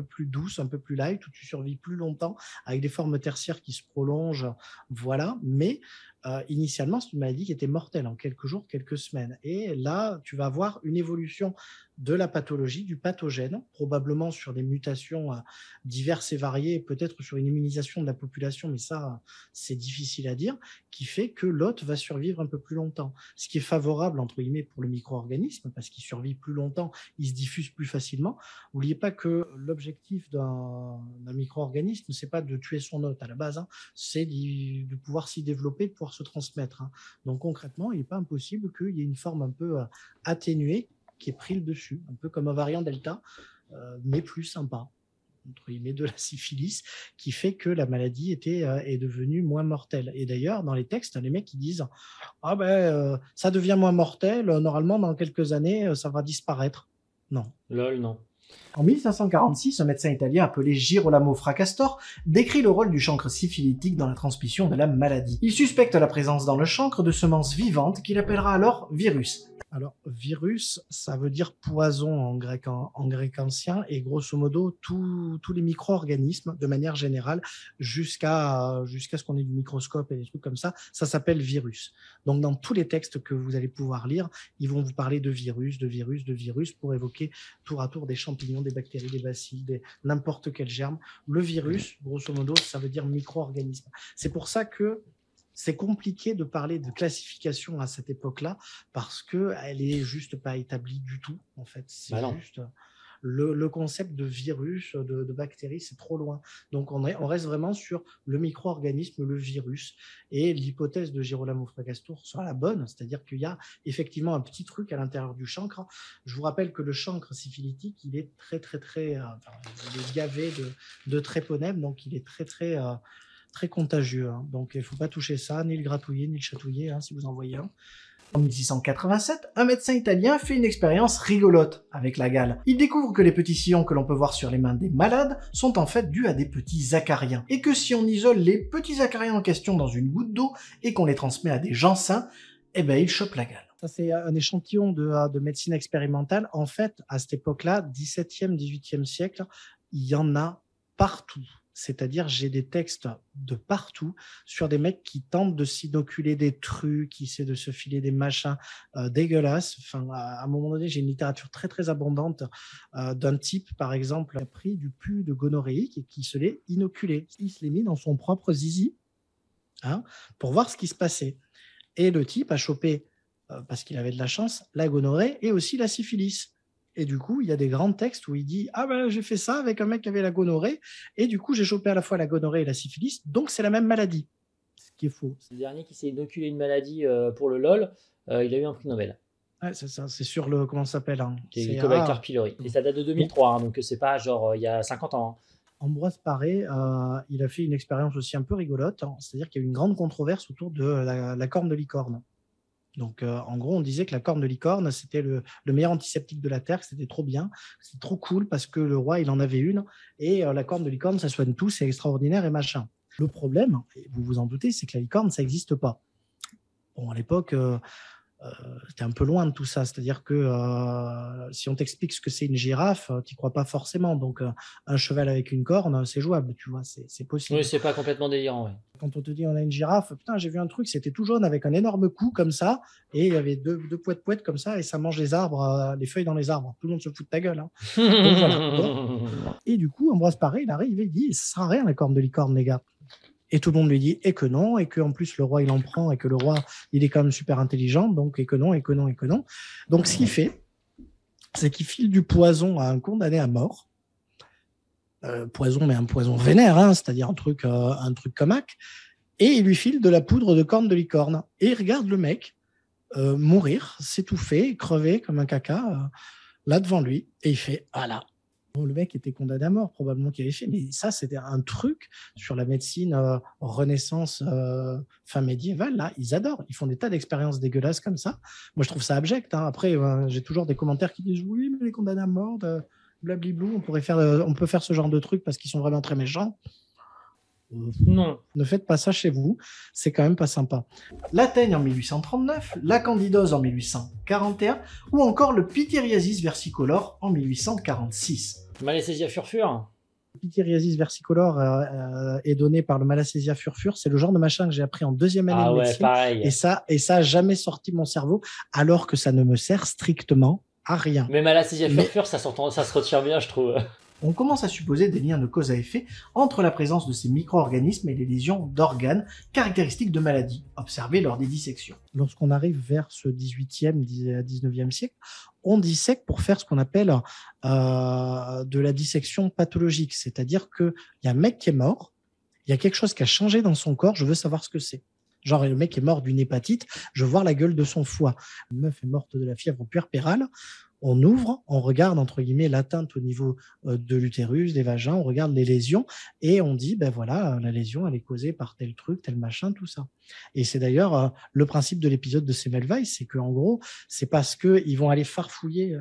[SPEAKER 1] plus douce, un peu plus light, où tu survis plus longtemps, avec des formes tertiaires qui se prolongent, voilà. Mais initialement, c'est une maladie qui était mortelle en quelques jours, quelques semaines. Et là, tu vas avoir une évolution de la pathologie, du pathogène, probablement sur des mutations diverses et variées, peut-être sur une immunisation de la population, mais ça, c'est difficile à dire, qui fait que l'hôte va survivre un peu plus longtemps. Ce qui est favorable, entre guillemets, pour le micro-organisme, parce qu'il survit plus longtemps, il se diffuse plus facilement. N'oubliez pas que l'objectif d'un micro-organisme, c'est pas de tuer son hôte à la base, c'est de pouvoir s'y développer, de pouvoir se transmettre. Donc concrètement, il n'est pas impossible qu'il y ait une forme un peu atténuée qui ait pris le dessus, un peu comme un variant Delta, mais plus sympa, entre guillemets, de la syphilis, qui fait que la maladie est devenue moins mortelle. Et d'ailleurs, dans les textes, les mecs qui disent ça devient moins mortel, normalement, dans quelques années, ça va disparaître. Non.
[SPEAKER 3] Lol, non.
[SPEAKER 2] En 1546, un médecin italien appelé Girolamo Fracastor décrit le rôle du chancre syphilitique dans la transmission de la maladie. Il suspecte la présence dans le chancre de semences vivantes qu'il appellera alors virus.
[SPEAKER 1] Alors, virus, ça veut dire poison en grec ancien, et grosso modo, tous les micro-organismes, de manière générale, jusqu'à ce qu'on ait du microscope et des trucs comme ça s'appelle virus. Donc, dans tous les textes que vous allez pouvoir lire, ils vont vous parler de virus, pour évoquer tour à tour des champignons, des bactéries, des bacilles, n'importe quel germe. Le virus, grosso modo, ça veut dire micro-organisme. C'est pour ça que c'est compliqué de parler de classification à cette époque-là parce qu'elle est juste pas établie du tout, en fait. C'est juste le concept de virus, de bactéries, c'est trop loin. Donc, on reste vraiment sur le micro-organisme, le virus. Et l'hypothèse de Girolamo Fracastor sera la bonne, c'est-à-dire qu'il y a effectivement un petit truc à l'intérieur du chancre. Je vous rappelle que le chancre syphilitique, il est très, très, très... il est gavé de tréponèmes, donc il est très, très... très contagieux, donc il ne faut pas toucher ça, ni le gratouiller, ni le chatouiller, si vous en voyez un.
[SPEAKER 2] En 1687, un médecin italien fait une expérience rigolote avec la gale. Il découvre que les petits sillons que l'on peut voir sur les mains des malades sont en fait dus à des petits acariens, et que si on isole les petits acariens en question dans une goutte d'eau et qu'on les transmet à des gens sains, ils chopent la gale.
[SPEAKER 1] Ça, c'est un échantillon de médecine expérimentale. En fait, à cette époque-là, 17e, 18e siècle, il y en a partout. C'est-à-dire, j'ai des textes de partout sur des mecs qui tentent de s'inoculer des trucs, qui essaient de se filer des machins dégueulasses. Enfin, à un moment donné, j'ai une littérature très, très abondante d'un type, par exemple, qui a pris du pus de gonorrhéique et qui se l'est inoculé. Il se l'est mis dans son propre zizi pour voir ce qui se passait. Et le type a chopé, parce qu'il avait de la chance, la gonorrhée et aussi la syphilis. Et du coup, il y a des grands textes où il dit « Ah ben, j'ai fait ça avec un mec qui avait la gonorrhée, et du coup, j'ai chopé à la fois la gonorrhée et la syphilis, donc c'est la même maladie. » Ce qui est faux.
[SPEAKER 3] Le dernier qui s'est inoculé une maladie pour le LOL, il a eu un prix Nobel.
[SPEAKER 1] Ouais, c'est ça, c'est sur le... Comment ça s'appelle
[SPEAKER 3] C'est Helicobacter pylori. Et ça date de 2003, donc c'est pas genre il y a 50 ans.
[SPEAKER 1] Ambroise Paré, il a fait une expérience aussi un peu rigolote, c'est-à-dire qu'il y a eu une grande controverse autour de la corne de licorne. Donc, en gros, on disait que la corne de licorne, c'était le meilleur antiseptique de la Terre, que c'était trop bien, c'était trop cool parce que le roi, il en avait une, et la corne de licorne, ça soigne tout, c'est extraordinaire et machin. Le problème, et vous vous en doutez, c'est que la licorne, ça n'existe pas. Bon, à l'époque, c'était un peu loin de tout ça, c'est-à-dire que si on t'explique ce que c'est une girafe, tu n'y crois pas forcément. Donc, un cheval avec une corne, c'est jouable, tu vois, c'est possible.
[SPEAKER 3] Oui, c'est pas complètement délirant, ouais.
[SPEAKER 1] Quand on te dit on a une girafe, putain, j'ai vu un truc, c'était tout jaune avec un énorme cou comme ça, et il y avait deux poètes comme ça, et ça mange les arbres, les feuilles dans les arbres. Tout le monde se fout de ta gueule. Donc, voilà. Et du coup, Ambroise Paré, il arrive et il dit, ça sert à rien la corne de licorne, les gars. Et tout le monde lui dit et que non, et qu'en plus le roi il en prend, et que le roi il est quand même super intelligent, donc et que non, et que non, et que non. Donc ce qu'il fait, c'est qu'il file du poison à un condamné à mort, poison, mais un poison vénère, hein, c'est-à-dire un truc comaque, et il lui file de la poudre de corne de licorne. Et il regarde le mec mourir, s'étouffer, crever comme un caca, là devant lui, et il fait « Ah là !» Bon, le mec était condamné à mort, probablement qu'il avait fait, mais ça, c'était un truc sur la médecine Renaissance, fin médiévale, là, ils adorent, ils font des tas d'expériences dégueulasses comme ça. Moi, je trouve ça abject, hein. Après, j'ai toujours des commentaires qui disent « Oui, mais les condamnés à mort, blabliblou, on peut faire ce genre de trucs parce qu'ils sont vraiment très méchants. »
[SPEAKER 3] Non.
[SPEAKER 1] Ne faites pas ça chez vous, c'est quand même pas sympa.
[SPEAKER 2] La teigne en 1839, la candidose en 1841, ou encore le pityriasis versicolore en 1846.
[SPEAKER 3] Malassezia furfure.
[SPEAKER 1] Le pityriasis versicolore est donné par le Malassezia furfure, c'est le genre de machin que j'ai appris en deuxième année de médecine,
[SPEAKER 3] pareil.
[SPEAKER 1] et ça a jamais sorti mon cerveau, alors que ça ne me sert strictement à rien.
[SPEAKER 3] Mais Malassezia furfure, ça se retient bien, je trouve.
[SPEAKER 2] On commence à supposer des liens de cause à effet entre la présence de ces micro-organismes et les lésions d'organes caractéristiques de maladies observées lors des dissections.
[SPEAKER 1] Lorsqu'on arrive vers ce 18e, 19e siècle, on dissèque pour faire ce qu'on appelle de la dissection pathologique. C'est-à-dire qu'il y a un mec qui est mort, il y a quelque chose qui a changé dans son corps, je veux savoir ce que c'est. Genre, le mec est mort d'une hépatite, je veux voir la gueule de son foie. Une meuf est morte de la fièvre puerpérale. On ouvre, on regarde, entre guillemets, l'atteinte au niveau de l'utérus, des vagins, on regarde les lésions et on dit, ben voilà, la lésion, elle est causée par tel truc, tel machin, tout ça. Et c'est d'ailleurs le principe de l'épisode de Semmelweis, c'est qu'en gros, c'est parce qu'ils vont aller farfouiller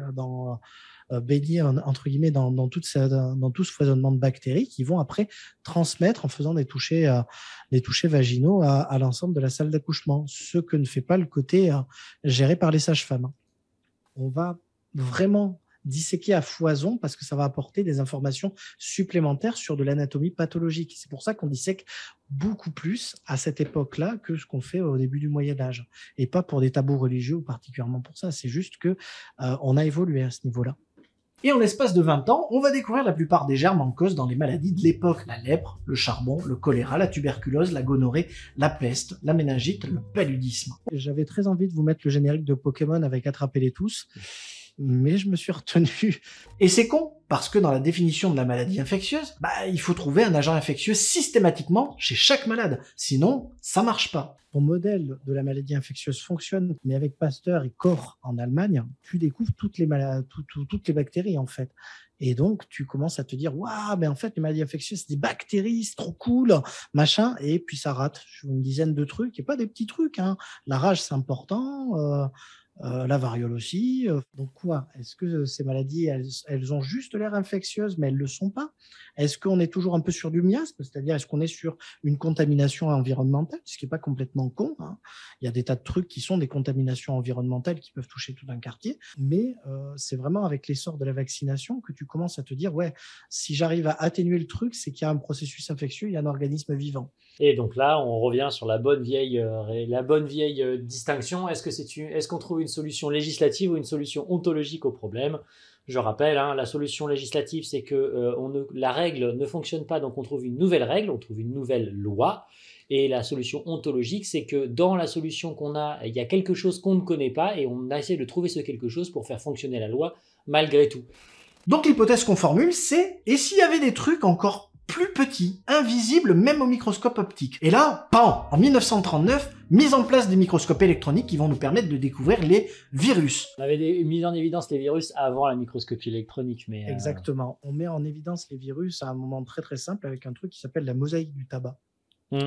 [SPEAKER 1] baigner, entre guillemets, dans tout ce foisonnement de bactéries qu'ils vont après transmettre en faisant des touchés vaginaux à l'ensemble de la salle d'accouchement, ce que ne fait pas le côté géré par les sages-femmes. On va vraiment disséquer à foison parce que ça va apporter des informations supplémentaires sur de l'anatomie pathologique. C'est pour ça qu'on dissèque beaucoup plus à cette époque-là que ce qu'on fait au début du Moyen-Âge. Et pas pour des tabous religieux ou particulièrement pour ça. C'est juste que on a évolué à ce niveau-là.
[SPEAKER 2] Et en l'espace de 20 ans, on va découvrir la plupart des germes en cause dans les maladies de l'époque. La lèpre, le charbon, le choléra, la tuberculose, la gonorrhée, la peste, la méningite, le paludisme.
[SPEAKER 1] J'avais très envie de vous mettre le générique de Pokémon avec Attrapez-les tous, mais je me suis retenu.
[SPEAKER 2] Et c'est con, parce que dans la définition de la maladie infectieuse, il faut trouver un agent infectieux systématiquement chez chaque malade. Sinon, ça marche pas.
[SPEAKER 1] Ton modèle de la maladie infectieuse fonctionne, mais avec Pasteur et Koch en Allemagne, tu découvres toutes les bactéries en fait. Et donc, tu commences à te dire, waouh, mais en fait, les maladies infectieuses, c'est des bactéries, c'est trop cool, machin. Et puis, ça rate une dizaine de trucs, et pas des petits trucs, hein. La rage, c'est important. La variole aussi. Donc quoi? Est-ce que ces maladies, elles ont juste l'air infectieuses, mais elles le sont pas? Est-ce qu'on est toujours un peu sur du miasme? C'est-à-dire, est-ce qu'on est sur une contamination environnementale? Ce qui est pas complètement con, hein. Il y a des tas de trucs qui sont des contaminations environnementales qui peuvent toucher tout un quartier, mais c'est vraiment avec l'essor de la vaccination que tu commences à te dire, ouais, si j'arrive à atténuer le truc, c'est qu'il y a un processus infectieux, il y a un organisme vivant.
[SPEAKER 3] Et donc là, on revient sur la bonne vieille distinction. Est-ce qu'on trouve une solution législative ou une solution ontologique au problème? Je rappelle, hein, la solution législative, c'est que la règle ne fonctionne pas, donc on trouve une nouvelle règle, on trouve une nouvelle loi. Et la solution ontologique, c'est que dans la solution qu'on a, il y a quelque chose qu'on ne connaît pas et on essaie de trouver ce quelque chose pour faire fonctionner la loi malgré tout.
[SPEAKER 2] Donc l'hypothèse qu'on formule, c'est « et s'il y avait des trucs encore plus petits, invisibles même au microscope optique ?» Et là, pan, en 1939, mise en place des microscopes électroniques qui vont nous permettre de découvrir les virus.
[SPEAKER 3] On avait mis en évidence les virus avant la microscopie électronique. Mais
[SPEAKER 1] Exactement. On met en évidence les virus à un moment très très simple avec un truc qui s'appelle la mosaïque du tabac.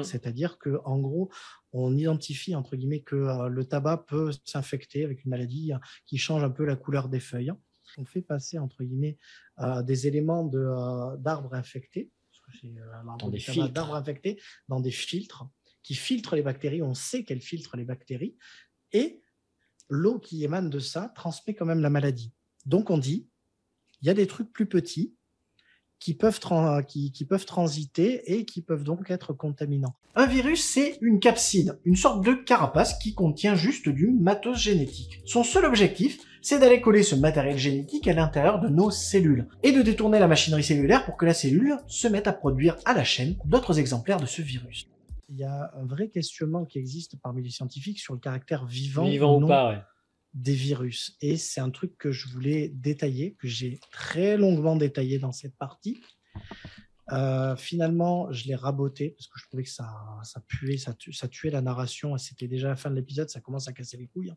[SPEAKER 1] C'est-à-dire que, en gros, on identifie entre guillemets que le tabac peut s'infecter avec une maladie qui change un peu la couleur des feuilles. On fait passer entre guillemets des éléments d'arbres infectés, parce que c'est d'arbres infectés, dans des filtres qui filtrent les bactéries. On sait qu'elles filtrent les bactéries et l'eau qui émane de ça transmet quand même la maladie. Donc on dit, il y a des trucs plus petits qui peuvent transiter et qui peuvent donc être contaminants.
[SPEAKER 2] Un virus, c'est une capside, une sorte de carapace qui contient juste du matos génétique. Son seul objectif, c'est d'aller coller ce matériel génétique à l'intérieur de nos cellules et de détourner la machinerie cellulaire pour que la cellule se mette à produire à la chaîne d'autres exemplaires de ce virus.
[SPEAKER 1] Il y a un vrai questionnement qui existe parmi les scientifiques sur le caractère vivant
[SPEAKER 3] ou pas, ouais,
[SPEAKER 1] des virus. Et c'est un truc que je voulais détailler, que j'ai très longuement détaillé dans cette partie. Finalement, je l'ai raboté parce que je trouvais que ça puait, ça tuait la narration. C'était déjà la fin de l'épisode, ça commence à casser les couilles.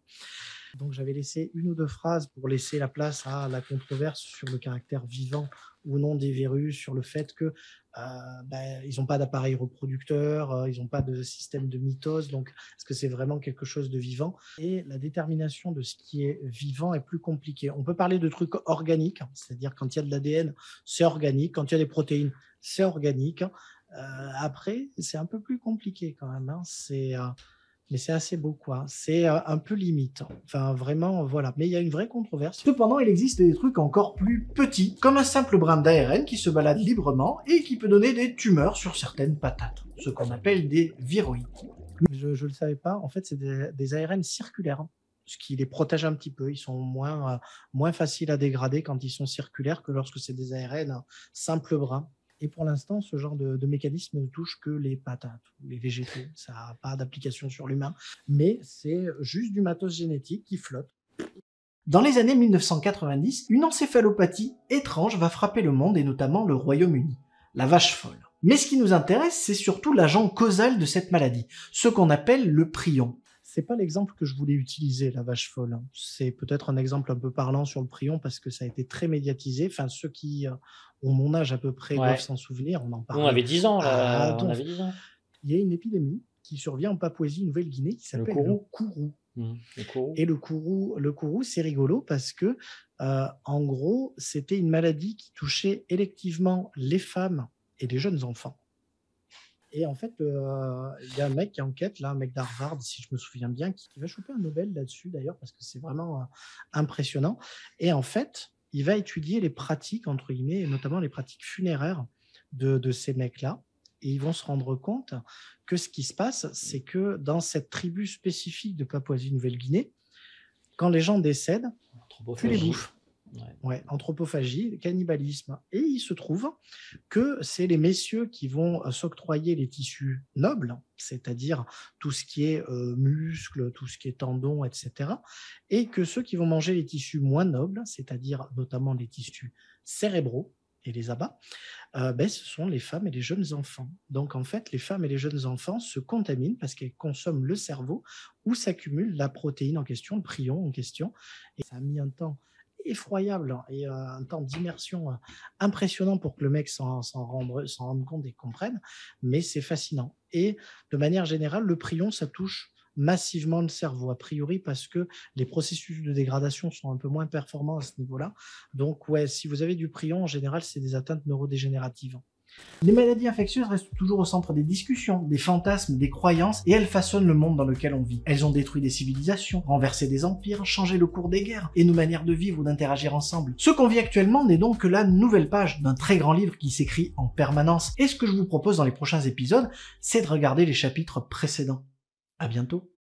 [SPEAKER 1] Donc j'avais laissé 1 ou 2 phrases pour laisser la place à la controverse sur le caractère vivant ou non des virus, sur le fait que ils n'ont pas d'appareil reproducteur, ils n'ont pas de système de mitose, donc est-ce que c'est vraiment quelque chose de vivant? Et la détermination de ce qui est vivant est plus compliquée. On peut parler de trucs organiques, c'est-à-dire quand il y a de l'ADN, c'est organique, quand il y a des protéines, c'est organique. Après, c'est un peu plus compliqué quand même, hein. Mais c'est assez beau, quoi. C'est un peu limite. Enfin, vraiment, voilà. Mais il y a une vraie controverse.
[SPEAKER 2] Cependant, il existe des trucs encore plus petits, comme un simple brin d'ARN qui se balade librement et qui peut donner des tumeurs sur certaines patates, ce qu'on appelle des viroïdes.
[SPEAKER 1] Je ne le savais pas. En fait, c'est des ARN circulaires, ce qui les protège un petit peu. Ils sont moins faciles à dégrader quand ils sont circulaires que lorsque c'est des ARN simples brins. Et pour l'instant, ce genre de mécanisme ne touche que les patates ou les végétaux. Ça n'a pas d'application sur l'humain, mais c'est juste du matos génétique qui flotte.
[SPEAKER 2] Dans les années 1990, une encéphalopathie étrange va frapper le monde et notamment le Royaume-Uni, la vache folle. Mais ce qui nous intéresse, c'est surtout l'agent causal de cette maladie, ce qu'on appelle le prion.
[SPEAKER 1] C'est pas l'exemple que je voulais utiliser, la vache folle. C'est peut-être un exemple un peu parlant sur le prion parce que ça a été très médiatisé. Enfin, ceux qui ont mon âge à peu près doivent s'en souvenir. On en parle.
[SPEAKER 3] On avait 10 ans, là. On avait 10 ans.
[SPEAKER 1] Il y a une épidémie qui survient en Papouasie-Nouvelle-Guinée qui s'appelle le kourou. Et le kourou, c'est rigolo parce que, en gros, c'était une maladie qui touchait électivement les femmes et les jeunes enfants. Et en fait, il y a un mec qui enquête, là, un mec d'Harvard, si je me souviens bien, qui va choper un Nobel là-dessus, d'ailleurs, parce que c'est vraiment impressionnant. Et en fait, il va étudier les pratiques, entre guillemets, et notamment les pratiques funéraires de ces mecs-là. Et ils vont se rendre compte que ce qui se passe, c'est que dans cette tribu spécifique de Papouasie-Nouvelle-Guinée, quand les gens décèdent, tu les bouffes. Ouais, anthropophagie, cannibalisme. Et il se trouve que c'est les messieurs qui vont s'octroyer les tissus nobles, c'est-à-dire tout ce qui est muscles, tout ce qui est tendons, etc. Et que ceux qui vont manger les tissus moins nobles, c'est-à-dire notamment les tissus cérébraux et les abats, ce sont les femmes et les jeunes enfants. Donc en fait, les femmes et les jeunes enfants se contaminent parce qu'elles consomment le cerveau où s'accumule la protéine en question, le prion en question. Et ça a mis un temps effroyable et un temps d'immersion impressionnant pour que le mec s'en rende compte et comprenne, mais c'est fascinant. Et de manière générale, le prion, ça touche massivement le cerveau, a priori parce que les processus de dégradation sont un peu moins performants à ce niveau-là. Donc ouais, si vous avez du prion, en général, c'est des atteintes neurodégénératives.
[SPEAKER 2] Les maladies infectieuses restent toujours au centre des discussions, des fantasmes, des croyances, et elles façonnent le monde dans lequel on vit. Elles ont détruit des civilisations, renversé des empires, changé le cours des guerres et nos manières de vivre ou d'interagir ensemble. Ce qu'on vit actuellement n'est donc que la nouvelle page d'un très grand livre qui s'écrit en permanence. Et ce que je vous propose dans les prochains épisodes, c'est de regarder les chapitres précédents. À bientôt.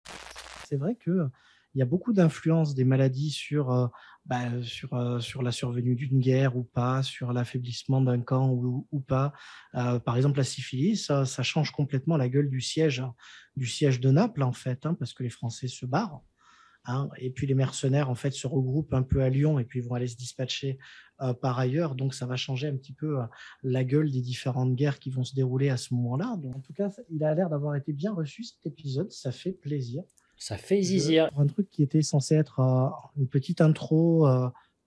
[SPEAKER 1] C'est vrai que il y a beaucoup d'influence des maladies sur la survenue d'une guerre ou pas, sur l'affaiblissement d'un camp ou pas. Par exemple, la syphilis, ça change complètement la gueule du siège de Naples, en fait, parce que les Français se barrent. Et puis les mercenaires, en fait, se regroupent un peu à Lyon et puis vont aller se dispatcher par ailleurs. Donc, ça va changer un petit peu la gueule des différentes guerres qui vont se dérouler à ce moment-là. Donc, en tout cas, il a l'air d'avoir été bien reçu, cet épisode. Ça fait plaisir.
[SPEAKER 3] Ça fait zizir.
[SPEAKER 1] Un truc qui était censé être une petite intro,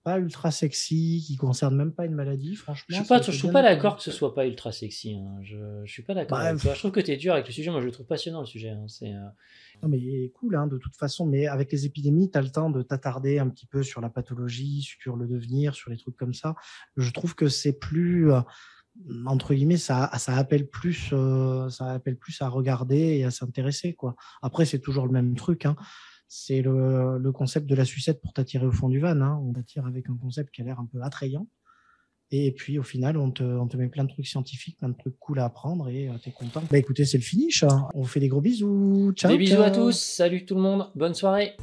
[SPEAKER 1] pas ultra sexy, qui concerne même pas une maladie, franchement.
[SPEAKER 3] Je suis pas d'accord que ce soit pas ultra sexy. Je suis pas d'accord avec toi. Je trouve que t'es dur avec le sujet. Moi, je le trouve passionnant, le sujet.
[SPEAKER 1] Non, mais cool, de toute façon. Mais avec les épidémies, tu as le temps de t'attarder un petit peu sur la pathologie, sur le devenir, sur les trucs comme ça. Je trouve que c'est plus... entre guillemets, ça appelle plus à regarder et à s'intéresser, quoi. Après, c'est toujours le même truc, C'est le concept de la sucette pour t'attirer au fond du van, On t'attire avec un concept qui a l'air un peu attrayant. Et puis, au final, on te met plein de trucs scientifiques, plein de trucs cool à apprendre et t'es content. Écoutez, c'est le finish. On vous fait des gros bisous. Ciao.
[SPEAKER 3] Des bisous à tous. Salut tout le monde. Bonne soirée.